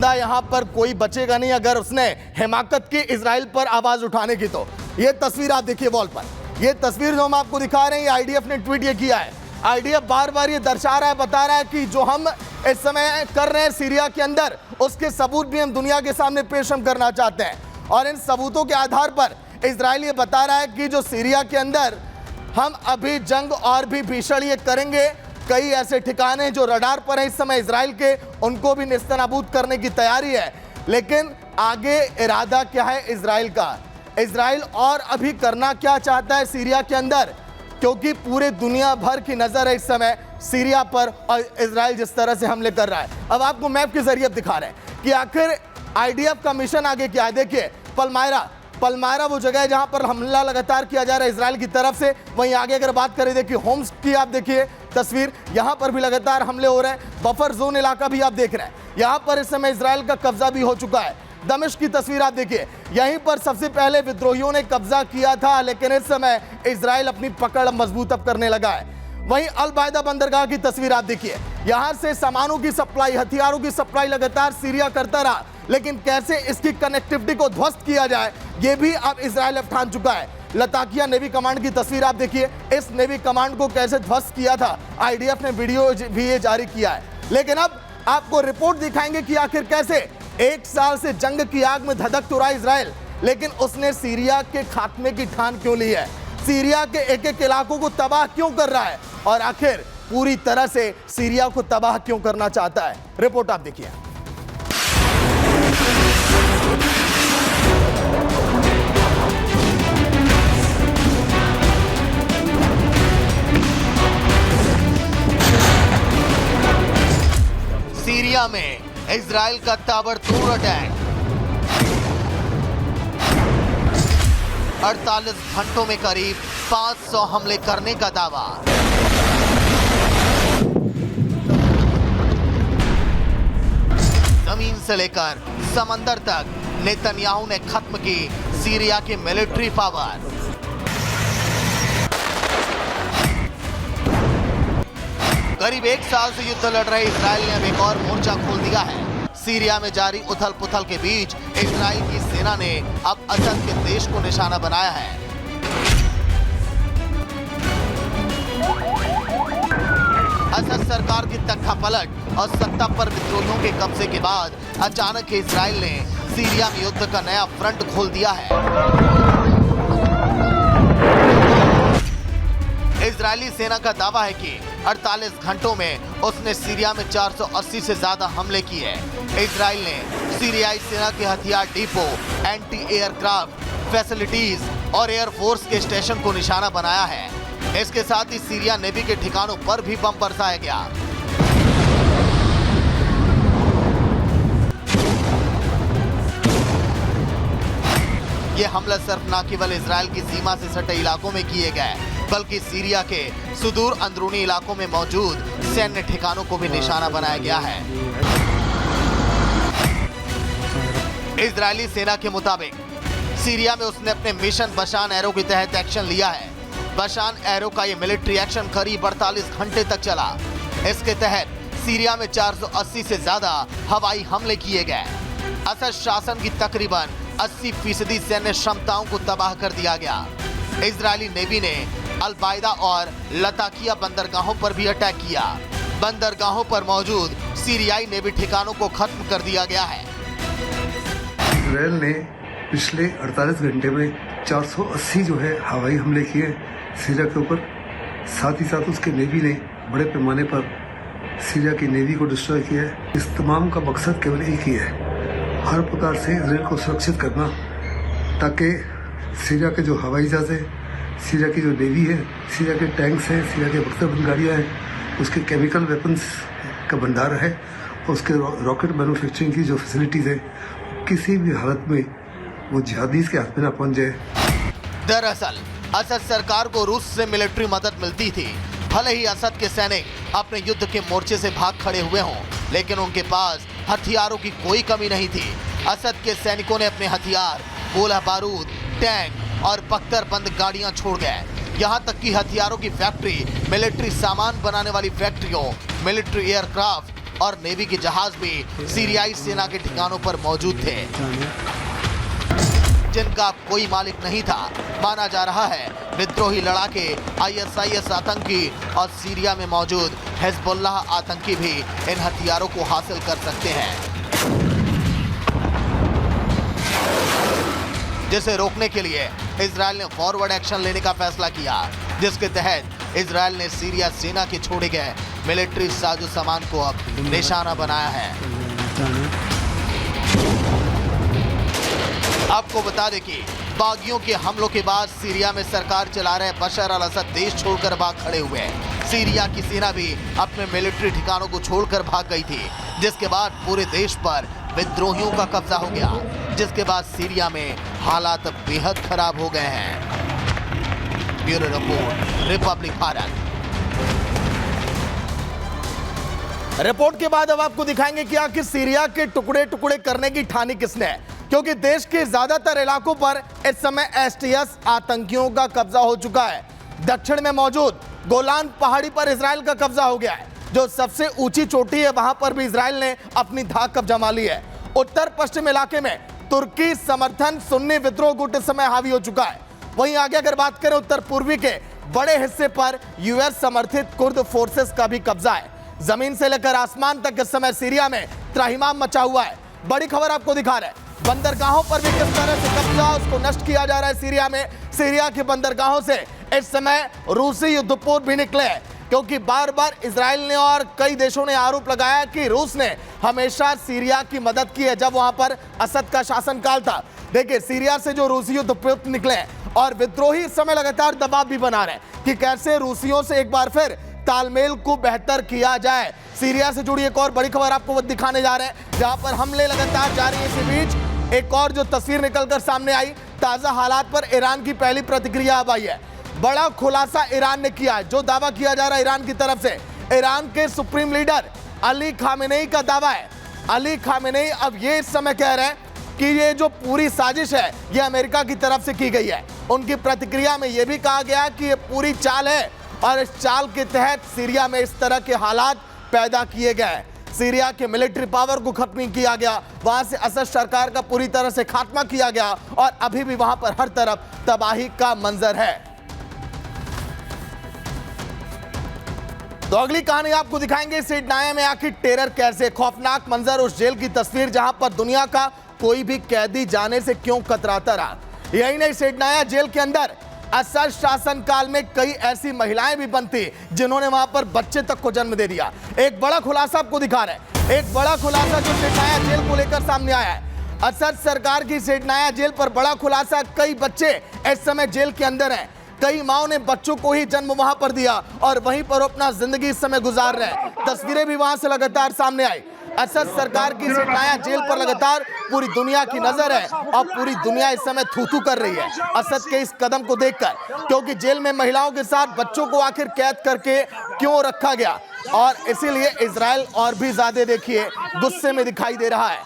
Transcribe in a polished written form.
बंदा यहाँ पर कोई बचेगा नहीं अगर उसने हिमाकत की इजराइल पर आवाज उठाने की। तो ये तस्वीर आप देखिए वॉल पर, ये तस्वीर जो हम आपको दिखा रहे हैं, ये आईडीएफ ने ट्वीट ये किया है। आईडीएफ बार बार ये दर्शा रहा है, बता रहा है कि जो हम इस समय कर रहे हैं सीरिया के अंदर, उसके सबूत भी हम दुनिया के सामने पेश हम करना चाहते हैं। और इन सबूतों के आधार पर इजराइल ये बता रहा है कि जो सीरिया के अंदर हम अभी जंग और भी भीषण ये करेंगे। कई ऐसे ठिकाने जो रडार पर हैं इस समय इजराइल के, उनको भी नेस्तनाबूद करने की तैयारी है। लेकिन आगे इरादा क्या है इजराइल का? इजराइल और अभी करना क्या चाहता है सीरिया के अंदर? क्योंकि पूरे दुनिया भर की नजर है इस समय सीरिया पर और इजराइल जिस तरह से हमले कर रहा है। अब आपको मैप के जरिए दिखा रहे हैं कि आखिर आईडीएफ का मिशन आगे क्या है। देखिए पलमायरा वो जगह है जहां पर हमला लगातार किया जा रहा है इजराइल की तरफ से। वहीं आगे अगर बात करें, देखिए होम्स की आप देखिए तस्वीर, यहां पर भी लगातार हमले हो रहे हैं। बफर जोन इलाका भी आप देख रहे हैं, यहां पर इस समय इजराइल का कब्जा भी हो चुका है। दमिश्क की तस्वीर आप देखिए, यहीं पर सबसे पहले विद्रोहियों ने कब्जा किया था, लेकिन इस समय इजराइल अपनी पकड़ मजबूत अब करने लगा है। वहीं अल बायदा बंदरगाह की तस्वीर आप देखिए, यहां से सामानों की सप्लाई, हथियारों की सप्लाई लगातार सीरिया करता रहा, लेकिन कैसे इसकी कनेक्टिविटी को ध्वस्त किया जाए ये भी अब इजराइल अब ठान चुका है। लताकिया नेवी कमांड की तस्वीर आप देखिए, इस नेवी कमांड को कैसे ध्वस्त किया था, आईडीएफ ने वीडियो भी ये जारी किया है। लेकिन अब आपको रिपोर्ट दिखाएंगे कि आखिर कैसे 1 साल से जंग की आग में धधक तो रहा इजराइल, लेकिन उसने सीरिया के खात्मे की ठान क्यों ली है, सीरिया के एक एक इलाकों को तबाह क्यों कर रहा है, और आखिर पूरी तरह से सीरिया को तबाह क्यों करना चाहता है। रिपोर्ट आप देखिए। सीरिया में इजराइल का ताबड़तोड़ अटैक, 48 घंटों में करीब 500 हमले करने का दावा। जमीन से लेकर समंदर तक नेतन्याहू ने खत्म की सीरिया की मिलिट्री पावर। करीब 1 साल से युद्ध लड़ रहे इजराइल ने अब एक और मोर्चा खोल दिया है। सीरिया में जारी उथल पुथल के बीच इजराइल की सेना ने अब असद के देश को निशाना बनाया है। असद सरकार की तख्ता पलट और सत्ता पर विद्रोहियों के कब्जे के बाद अचानक इजराइल ने सीरिया में युद्ध का नया फ्रंट खोल दिया है। इजरायली सेना का दावा है कि 48 घंटों में उसने सीरिया में 480 से ज्यादा हमले किए। इजराइल ने सीरियाई सेना के हथियार डिपो, एंटी एयरक्राफ्ट फैसिलिटीज और एयरफोर्स के स्टेशन को निशाना बनाया है। इसके साथ ही सीरिया नेवी के ठिकानों पर भी बम बरसाया गया। ये हमला सिर्फ न केवल इजराइल की सीमा से सटे इलाकों में किए गए, बल्कि सीरिया के सुदूर अंदरूनी इलाकों में मौजूद सैन्य ठिकानों को भी निशाना बनाया गया है। इजरायली सेना के मुताबिक सीरिया में उसने अपने मिशन बशान एरो के तहत एक्शन लिया है। बशान एरो का ये मिलिट्री एक्शन करीब 48 घंटे तक चला। इसके तहत सीरिया में 480 से ज्यादा हवाई हमले किए गए। असद शासन की तकरीबन 80% सैन्य क्षमताओं को तबाह कर दिया गया। इजरायली नेवी ने अल बायदा और लताकिया बंदरगाहों पर भी अटैक किया। बंदरगाहों पर मौजूद सीरियाई नेवी ठिकानों को खत्म कर दिया गया है। इजराइल ने पिछले 48 घंटे में 480 जो है हवाई हमले किए सीरिया के ऊपर। साथ ही साथ उसके नेवी ने बड़े पैमाने पर सीरिया की नेवी को डिस्ट्रॉय किया है। इस तमाम का मकसद केवल एक ही है, हर प्रकार से इजराइल को सुरक्षित करना, ताकि सीरिया के जो हवाई जहाज है, सीरिया की जो नेवी है, सीरिया के टैंक्स हैं, सीरिया के बख्तर गाड़ियाँ हैं, उसके केमिकल वेपन्स का भंडार है और उसके रॉकेट मैन्युफैक्चरिंग की जो फैसिलिटीज़ है, किसी भी हालत में वो जिहादीज के हाथ में ना पहुंच जाए। दरअसल असद सरकार को रूस से मिलिट्री मदद मिलती थी। भले ही असद के सैनिक अपने युद्ध के मोर्चे से भाग खड़े हुए हों, लेकिन उनके पास हथियारों की कोई कमी नहीं थी। असद के सैनिकों ने अपने हथियार, गोला बारूद, टैंक और बख्तरबंद गाड़ियां छोड़ गए। यहाँ तक कि हथियारों की फैक्ट्री, मिलिट्री सामान बनाने वाली फैक्ट्रियों, मिलिट्री एयरक्राफ्ट, और नेवी के जहाज भी सीरियाई सेना के ठिकानों पर मौजूद थे, जिनका कोई मालिक नहीं था। माना जा रहा है विद्रोही लड़ाके, ISIS आतंकी और सीरिया में मौजूद हिजबुल्लाह आतंकी भी इन हथियारों को हासिल कर सकते हैं, जिसे रोकने के लिए इजराइल ने फॉरवर्ड एक्शन लेने का फैसला किया, जिसके तहत इजराइल ने सीरिया सेना के छोड़े गए मिलिट्री साजो सामान को अब निशाना बनाया है। आपको बता दें कि बागियों के हमलों के बाद सीरिया में सरकार चला रहे बशर अल असद देश छोड़कर भाग खड़े हुए हैं। सीरिया की सेना भी अपने मिलिट्री ठिकानों को छोड़कर भाग गई थी, जिसके बाद पूरे देश पर विद्रोहियों का कब्जा हो गया, जिसके बाद सीरिया में हालात बेहद खराब हो गए हैं। Bureau report, Republic Bharat. Report के बाद अब आपको दिखाएंगे कि आखिर सीरिया के टुकड़े टुकड़े करने की ठानी किसने है, क्योंकि देश के ज्यादातर इलाकों पर इस समय STS आतंकियों का कब्जा हो चुका है। दक्षिण में मौजूद गोलान पहाड़ी पर इजराइल का कब्जा हो गया है, जो सबसे ऊंची चोटी है, वहां पर भी इजराइल ने अपनी धाक कब्जा मा ली है। उत्तर पश्चिम इलाके में तुर्की समर्थन सुन्नी विद्रोह गुट इस समय हावी हो चुका है। वहीं आगे अगर बात करें उत्तर पूर्वी के बड़े हिस्से पर US समर्थित कुर्द फोर्सेस का भी कब्जा है। जमीन से लेकर आसमान तक इस समय सीरिया में त्राहिमाम मचा हुआ है। बड़ी खबर आपको दिखा रहे हैं, बंदरगाहों पर भी किस तरह से कब्जा उसको नष्ट किया जा रहा है सीरिया में। सीरिया के बंदरगाहों से इस समय रूसी युद्धपोत भी निकले हैं, क्योंकि बार बार इजराइल ने और कई देशों ने आरोप लगाया कि रूस ने हमेशा सीरिया की मदद की है जब वहां पर असद का शासनकाल था। देखिए, सीरिया से जो रूसी युद्धपोत निकले हैं और विद्रोही इस समय लगातार दबाव भी बना रहे हैं कि कैसे रूसियों से एक बार फिर तालमेल को बेहतर किया जाए। सीरिया से जुड़ी एक और बड़ी खबर आपको वो दिखाने जा रहे हैं, जहां पर हमले लगातार जारी है। इसी बीच एक और जो तस्वीर निकलकर सामने आई, ताजा हालात पर ईरान की पहली प्रतिक्रिया अब आई है। बड़ा खुलासा ईरान ने किया है, जो दावा किया जा रहा है ईरान की तरफ से। ईरान के सुप्रीम लीडर अली खामेनेई का दावा है। अली खामेनेई अब ये इस समय कह रहे हैं कि ये जो पूरी साजिश है ये अमेरिका की तरफ से की गई है। उनकी प्रतिक्रिया में यह भी कहा गया कि ये पूरी चाल है और इस चाल के तहत सीरिया में इस तरह के हालात पैदा किए गए। सीरिया के मिलिट्री पावर को खत्म किया गया, वहां से असद सरकार का पूरी तरह से खात्मा किया गया और अभी भी वहां पर हर तरफ तबाही का मंजर है। तो अगली कहानी आपको दिखाएंगे सिडनाया में आखिर टेरर कैसे। खौफनाक मंजर, उस जेल की तस्वीर जहां पर दुनिया का कोई भी कैदी जाने से क्यों कतराता रहा। यही नहीं, सिडनाया जेल के अंदर असद शासनकाल में कई ऐसी महिलाएं भी बनती जिन्होंने वहां पर बच्चे तक को जन्म दे दिया। एक बड़ा खुलासा आपको दिखा रहे हैं, एक बड़ा खुलासा जो सिडनाया जेल को लेकर सामने आया है। असद सरकार की सिडनाया जेल पर बड़ा खुलासा, कई बच्चे इस समय जेल के अंदर हैं। कई माओ ने बच्चों को ही जन्म वहां पर दिया और वहीं पर अपना जिंदगी इस समय गुजार रहे हैं। तस्वीरें भी वहां से लगातार सामने आई। असद सरकार की सिडनाया जेल पर लगातार पूरी दुनिया की नजर है और पूरी दुनिया इस समय थू-थू कर रही है असद के इस कदम को देखकर, क्योंकि जेल में महिलाओं के साथ बच्चों को आखिर कैद करके क्यों रखा गया। और इसीलिए इजराइल और भी ज्यादा देखिए गुस्से में दिखाई दे रहा है।